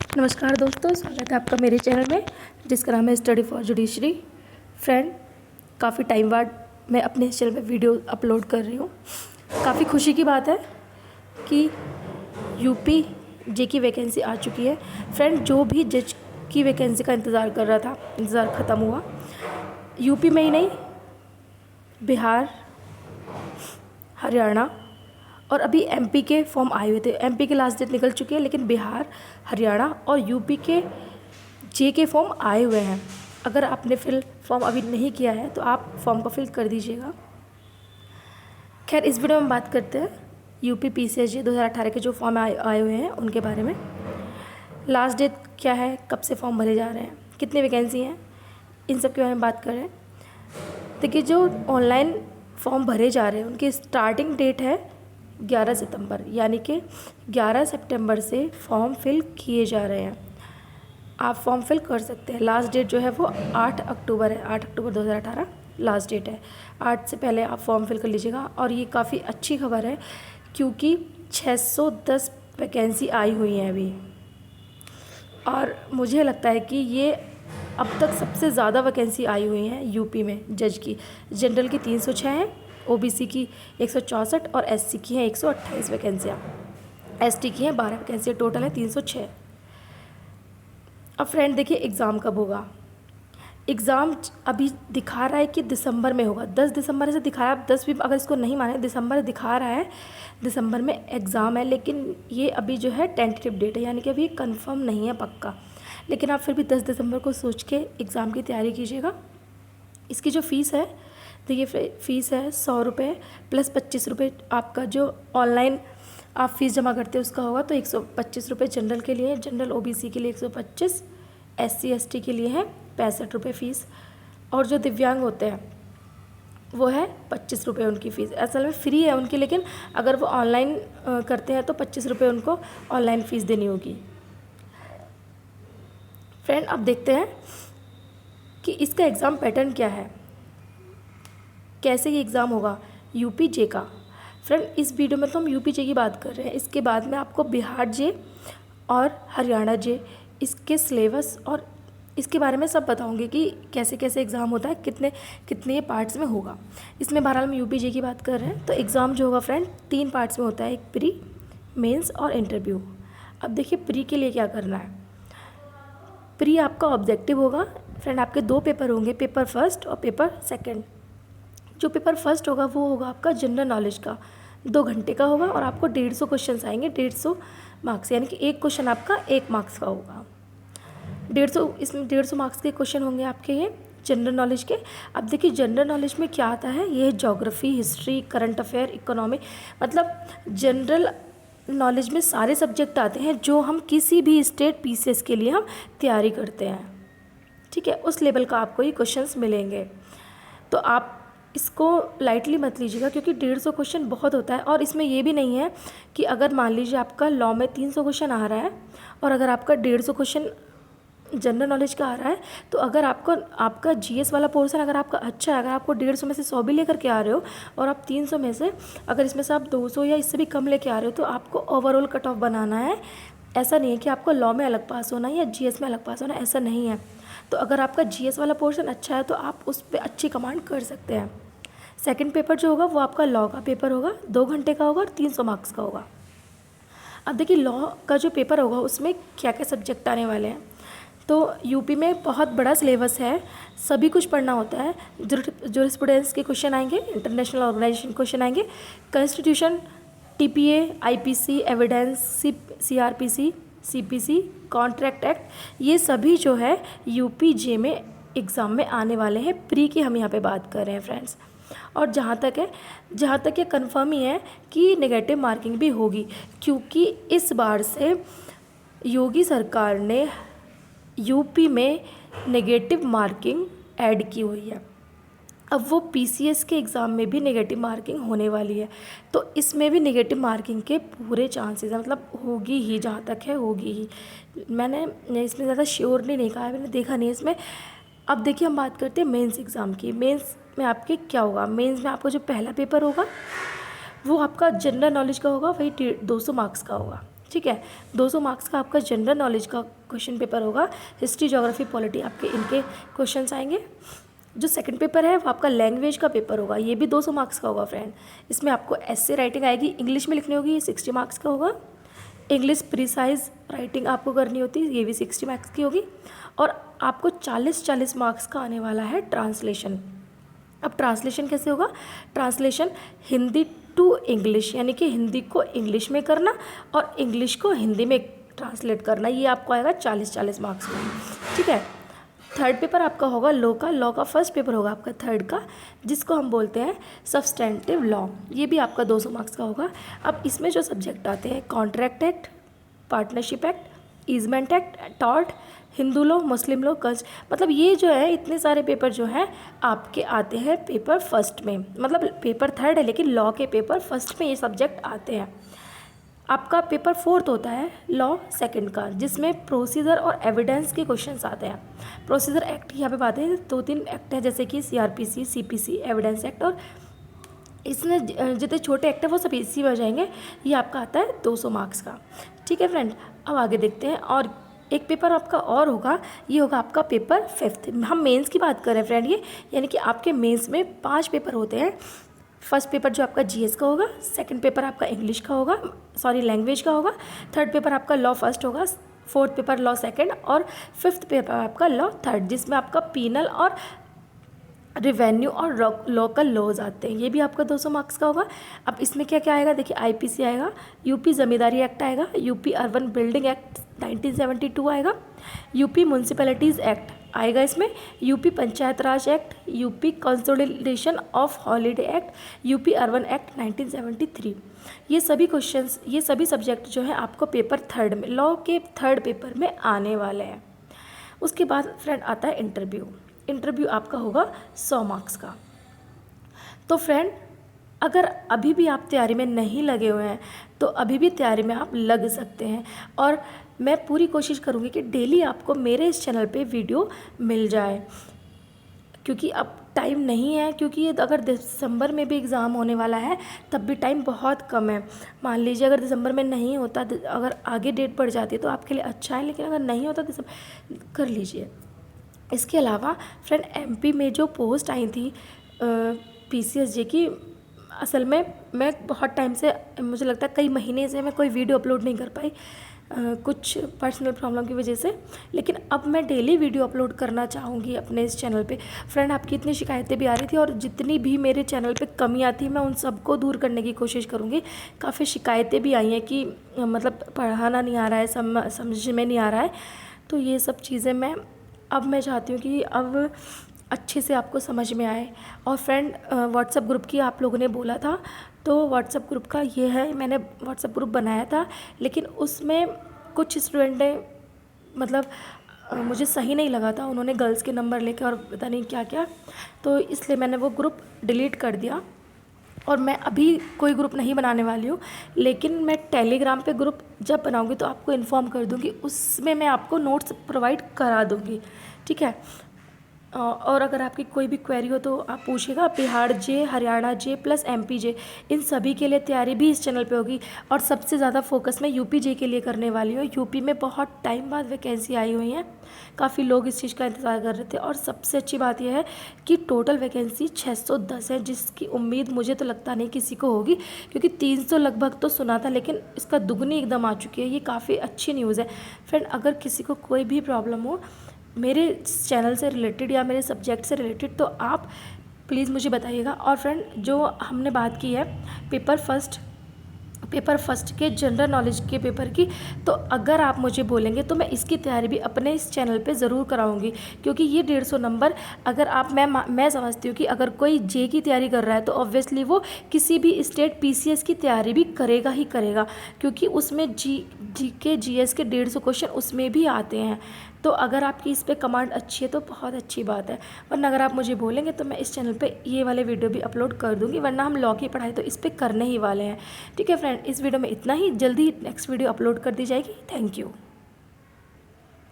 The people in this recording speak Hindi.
नमस्कार दोस्तों, स्वागत है आपका मेरे चैनल में जिसका नाम है स्टडी फॉर जुडिशरी। फ्रेंड, काफ़ी टाइम बाद मैं अपने इस चैनल में वीडियो अपलोड कर रही हूँ। काफ़ी खुशी की बात है कि यूपी जे की वैकेंसी आ चुकी है। फ्रेंड, जो भी जज की वैकेंसी का इंतज़ार कर रहा था, इंतज़ार ख़त्म हुआ। यूपी में ही नहीं, बिहार, हरियाणा और अभी एमपी के फॉर्म आए हुए थे। एमपी के लास्ट डेट निकल चुकी है, लेकिन बिहार, हरियाणा और यूपी के जे के फॉर्म आए हुए हैं। अगर आपने फॉर्म अभी नहीं किया है तो आप फॉर्म को फिल कर दीजिएगा। खैर, इस वीडियो में बात करते हैं यूपी पीसीएसजे 2018 के जो फॉर्म आए हुए हैं उनके बारे में। लास्ट डेट क्या है, कब से फॉर्म भरे जा रहे हैं, कितनी वैकेंसी हैं, इन सब के बारे में बात कर रहे हैं। देखिए, जो ऑनलाइन फॉर्म भरे जा रहे हैं उनकी स्टार्टिंग डेट है 11 सितंबर, यानी कि 11 सितंबर से फॉर्म फिल किए जा रहे हैं। आप फॉर्म फिल कर सकते हैं। लास्ट डेट जो है वो 8 अक्टूबर है। 8 अक्टूबर 2018 लास्ट डेट है। 8 से पहले आप फॉर्म फिल कर लीजिएगा। और ये काफ़ी अच्छी खबर है क्योंकि 610 वैकेंसी आई हुई हैं अभी, और मुझे लगता है कि ये अब तक सबसे ज़्यादा वैकेंसी आई हुई हैं यूपी में जज की। जनरल की 306 हैं, ओबीसी की 164 और एससी की हैं 128 वैकेंसियाँ। एसटी की हैं 12 वैकेंसियाँ, टोटल है 306। अब फ्रेंड देखिए, एग्ज़ाम कब होगा। एग्ज़ाम अभी दिखा रहा है कि दिसंबर में होगा। 10 दिसंबर से दिखा रहा है। आप 10 भी अगर इसको नहीं माने, दिसंबर दिखा रहा है, दिसंबर में एग्ज़ाम है। लेकिन ये अभी जो है टेंटेटिव डेट है, यानी कि अभी कंफर्म नहीं है पक्का। लेकिन आप फिर भी 10 दिसंबर को सोच के एग्ज़ाम की तैयारी कीजिएगा। इसकी जो फ़ीस है, देखिए फ़ीस है 100 रुपये प्लस 25 रुपये आपका जो ऑनलाइन आप फ़ीस जमा करते हैं उसका होगा, तो 125 रुपये जनरल के लिए, जनरल ओबीसी के लिए 125, एससी एसटी के लिए है 65 रुपये फ़ीस, और जो दिव्यांग होते हैं वो है 25 रुपये उनकी फ़ीस। असल में फ्री है उनकी, लेकिन अगर वो ऑनलाइन करते हैं तो 25 रुपये उनको ऑनलाइन फ़ीस देनी होगी। फ्रेंड, अब देखते हैं कि इसका एग्ज़ाम पैटर्न क्या है, कैसे ये एग्ज़ाम होगा यूपी जे का। फ्रेंड, इस वीडियो में तो हम यूपी जे की बात कर रहे हैं। इसके बाद में आपको बिहार जे और हरियाणा जे, इसके सिलेबस और इसके बारे में सब बताऊंगी कि कैसे कैसे एग्ज़ाम होता है, कितने कितने पार्ट्स में होगा। इसमें बहरहाल हम यूपी जे की बात कर रहे हैं। तो एग्ज़ाम जो होगा फ्रेंड 3 पार्ट्स में होता है, एक प्री, मेंस और इंटरव्यू। अब देखिए, प्री के लिए क्या करना है। प्री आपका ऑब्जेक्टिव होगा फ्रेंड। आपके 2 पेपर होंगे, पेपर फर्स्ट और पेपर सेकंड। जो पेपर फर्स्ट होगा वो होगा आपका जनरल नॉलेज का, 2 घंटे का होगा, और आपको 150 क्वेश्चन आएंगे, 150 मार्क्स, यानी कि एक क्वेश्चन आपका 1 मार्क्स का होगा। 150, इसमें 150 मार्क्स के क्वेश्चन होंगे आपके ये जनरल नॉलेज के। अब देखिए, जनरल नॉलेज में क्या आता है, ये geography, history, current affair, economy, मतलब जनरल नॉलेज में सारे सब्जेक्ट आते हैं जो हम किसी भी स्टेट पीसीएस के लिए हम तैयारी करते हैं। ठीक है, उस लेवल का आपको ये क्वेश्चंस मिलेंगे। तो आप इसको लाइटली मत लीजिएगा, क्योंकि 150 क्वेश्चन बहुत होता है। और इसमें ये भी नहीं है कि अगर मान लीजिए आपका लॉ में 300 क्वेश्चन आ रहा है और अगर आपका 150 क्वेश्चन जनरल नॉलेज का आ रहा है, तो अगर आपका जीएस वाला पोर्शन अगर आपका अच्छा है, अगर आपको 150 में से 100 भी लेकर के आ रहे हो और आप 300 में से अगर इसमें से आप 200 या इससे भी कम लेके आ रहे हो, तो आपको ओवरऑल कट ऑफ बनाना है। ऐसा नहीं है कि आपको लॉ में अलग पास होना है या जीएस में अलग पास होना है, ऐसा नहीं है। तो अगर आपका जीएस वाला पोर्शन अच्छा है तो आप उस पर अच्छी कमांड कर सकते हैं। सेकंड पेपर जो होगा वो आपका लॉ का पेपर होगा, 2 घंटे का होगा और 300 मार्क्स का होगा। अब देखिए, लॉ का जो पेपर होगा उसमें क्या क्या सब्जेक्ट आने वाले हैं। तो यूपी में बहुत बड़ा सिलेबस है, सभी कुछ पढ़ना होता है। जूरिस्प्रूडेंस के क्वेश्चन आएंगे, इंटरनेशनल ऑर्गेनाइजेशन क्वेश्चन आएंगे, constitution, TPA, IPC, evidence, CrPC, CPC, contract act, ये सभी जो है यूपी जे में एग्ज़ाम में आने वाले हैं। प्री की हम यहाँ पे बात कर रहे हैं फ्रेंड्स। और जहाँ तक ये कंफर्म ही है कि नेगेटिव मार्किंग भी होगी, क्योंकि इस बार से योगी सरकार ने यूपी में नेगेटिव मार्किंग ऐड की हुई है। अब वो पीसीएस के एग्ज़ाम में भी नेगेटिव मार्किंग होने वाली है, तो इसमें भी नेगेटिव मार्किंग के पूरे चांसेस हैं, मतलब होगी ही, जहाँ तक है होगी ही। मैंने इसमें ज़्यादा श्योरली नहीं कहा है, मैंने देखा नहीं इसमें। अब देखिए, हम बात करते हैं मेंस एग्ज़ाम की। मेंस में आपके क्या होगा, मेंस में आपका जो पहला पेपर होगा वो आपका जनरल नॉलेज का होगा, वही 200 मार्क्स का होगा। ठीक है। 200 मार्क्स का आपका जनरल नॉलेज का क्वेश्चन पेपर होगा। हिस्ट्री, ज्योग्राफी, पॉलिटी आपके इनके क्वेश्चंस आएंगे। जो सेकंड पेपर है वो आपका लैंग्वेज का पेपर होगा, ये भी 200 मार्क्स का होगा फ्रेंड। इसमें आपको ऐसे राइटिंग आएगी, इंग्लिश में लिखनी होगी, ये 60 मार्क्स का होगा। इंग्लिश प्रिसाइज राइटिंग आपको करनी होती है, ये भी 60 मार्क्स की होगी। और आपको 40 मार्क्स का आने वाला है ट्रांसलेशन। अब ट्रांसलेशन कैसे होगा? ट्रांसलेशन हिंदी टू इंग्लिश, यानी कि हिंदी को इंग्लिश में करना और इंग्लिश को हिंदी में ट्रांसलेट करना, ये आपको आएगा 40 मार्क्स का, ठीक है। थर्ड पेपर आपका होगा लॉ का। लॉ का फर्स्ट पेपर होगा आपका थर्ड का, जिसको हम बोलते हैं सब्सटेंटिव लॉ, ये भी आपका 200 मार्क्स का होगा। अब इसमें जो सब्जेक्ट आते हैं contract act, partnership act, easement act, tort, Hindu law, मुस्लिम लॉ, मतलब ये जो है इतने सारे पेपर जो हैं आपके आते हैं पेपर फर्स्ट में, मतलब पेपर थर्ड है लेकिन लॉ के पेपर फर्स्ट में ये सब्जेक्ट आते हैं। आपका पेपर फोर्थ होता है लॉ सेकंड का, जिसमें प्रोसीजर और एविडेंस के क्वेश्चंस आते हैं। प्रोसीजर एक्ट यहाँ पे बात है, 2-3 एक्ट है जैसे कि CRPC, CPC, एविडेंस एक्ट, और इसमें जितने छोटे एक्ट है वो सब इसी में आ जाएंगे। ये आपका आता है 200 मार्क्स का, ठीक है फ्रेंड। अब आगे देखते हैं, और एक पेपर आपका और होगा, ये होगा आपका पेपर फिफ्थ। हम मेंस की बात कर रहे हैं फ्रेंड, ये यानी कि आपके मेंस में 5 पेपर होते हैं। फर्स्ट पेपर जो आपका GS का होगा, सेकंड पेपर आपका इंग्लिश का होगा, लैंग्वेज का होगा, थर्ड पेपर आपका लॉ फर्स्ट होगा, फोर्थ पेपर लॉ सेकंड, और फिफ्थ पेपर आपका लॉ थर्ड, जिसमें आपका पीनल और रिवेन्यू और लोकल लॉज आते हैं। ये भी आपका 200 मार्क्स का होगा। अब इसमें क्या क्या आएगा देखिए, IPC आएगा, यूपी ज़मींदारी एक्ट आएगा, यूपी अर्बन बिल्डिंग एक्ट 1972 आएगा, यूपी म्यूनसिपैलिटीज़ एक्ट आएगा इसमें, UP panchayat Raj act, UP consolidation of holiday act, UP urban act 1973। ये सभी क्वेश्चंस, ये सभी सब्जेक्ट जो है आपको पेपर थर्ड में, लॉ के थर्ड पेपर में आने वाले हैं। उसके बाद फ्रेंड आता है इंटरव्यू आपका होगा 100 मार्क्स का। तो फ्रेंड अगर अभी भी आप तैयारी में नहीं लगे हुए हैं तो अभी भी तैयारी में आप लग सकते हैं, और मैं पूरी कोशिश करूँगी कि डेली आपको मेरे इस चैनल पे वीडियो मिल जाए, क्योंकि अब टाइम नहीं है, क्योंकि ये अगर दिसंबर में भी एग्ज़ाम होने वाला है तब भी टाइम बहुत कम है। मान लीजिए अगर दिसंबर में नहीं होता, अगर आगे डेट बढ़ जाती है तो आपके लिए अच्छा है, लेकिन अगर नहीं होता दिसंबर कर लीजिए। इसके अलावा फ्रेंड MP में जो पोस्ट आई थी PCSJ की, असल में मैं बहुत टाइम से, मुझे लगता है कई महीने से मैं कोई वीडियो अपलोड नहीं कर पाई, कुछ पर्सनल प्रॉब्लम की वजह से, लेकिन अब मैं डेली वीडियो अपलोड करना चाहूँगी अपने इस चैनल पे। फ्रेंड आपकी इतनी शिकायतें भी आ रही थी, और जितनी भी मेरे चैनल पे कमियां थी मैं उन सबको दूर करने की कोशिश करूँगी। काफ़ी शिकायतें भी आई हैं कि मतलब पढ़ाना नहीं आ रहा है, समझ में नहीं आ रहा है, तो ये सब चीज़ें मैं चाहती हूँ कि अब अच्छे से आपको समझ में आए। और फ्रेंड व्हाट्सएप ग्रुप की आप लोगों ने बोला था, तो व्हाट्सएप ग्रुप का ये है, मैंने व्हाट्सएप ग्रुप बनाया था, लेकिन उसमें कुछ स्टूडेंट ने मतलब मुझे सही नहीं लगा था, उन्होंने गर्ल्स के नंबर लेके और पता नहीं क्या क्या, तो इसलिए मैंने वो ग्रुप डिलीट कर दिया, और मैं अभी कोई ग्रुप नहीं बनाने वाली हूँ। लेकिन मैं टेलीग्राम पे ग्रुप जब बनाऊँगी तो आपको इन्फॉर्म कर दूँगी, उसमें मैं आपको नोट्स प्रोवाइड करा दूँगी, ठीक है। और अगर आपकी कोई भी क्वेरी हो तो आप पूछिएगा। बिहार जे, हरियाणा जे प्लस MP जे, इन सभी के लिए तैयारी भी इस चैनल पे होगी, और सबसे ज़्यादा फोकस मैं UP जे के लिए करने वाली हूँ। UP में बहुत टाइम बाद वैकेंसी आई हुई हैं, काफ़ी लोग इस चीज़ का इंतज़ार कर रहे थे, और सबसे अच्छी बात यह है कि टोटल वैकेंसी 610 है, जिसकी उम्मीद मुझे तो लगता नहीं किसी को होगी, क्योंकि 300 लगभग तो सुना था, लेकिन इसका दुगनी एकदम आ चुकी है। ये काफ़ी अच्छी न्यूज़ है फ्रेंड। अगर किसी को कोई भी प्रॉब्लम हो मेरे चैनल से रिलेटेड या मेरे सब्जेक्ट से रिलेटेड, तो आप प्लीज़ मुझे बताइएगा। और फ्रेंड जो हमने बात की है पेपर फर्स्ट के जनरल नॉलेज के पेपर की, तो अगर आप मुझे बोलेंगे तो मैं इसकी तैयारी भी अपने इस चैनल पे ज़रूर कराऊंगी, क्योंकि ये 150 नंबर अगर आप, मैं समझती हूँ कि अगर कोई जे की तैयारी कर रहा है तो ऑब्वियसली वो किसी भी स्टेट PCS की तैयारी भी करेगा ही करेगा, क्योंकि उसमें GK GS के 150 क्वेश्चन उसमें भी आते हैं। तो अगर आपकी इस पर कमांड अच्छी है तो बहुत अच्छी बात है, वरना अगर आप मुझे बोलेंगे तो मैं इस चैनल पे ये वाले वीडियो भी अपलोड कर दूंगी, वरना हम लॉ की पढ़ाई तो इस पर करने ही वाले हैं, ठीक है फ्रेंड। इस वीडियो में इतना ही, जल्दी नेक्स्ट वीडियो अपलोड कर दी जाएगी। Thank you.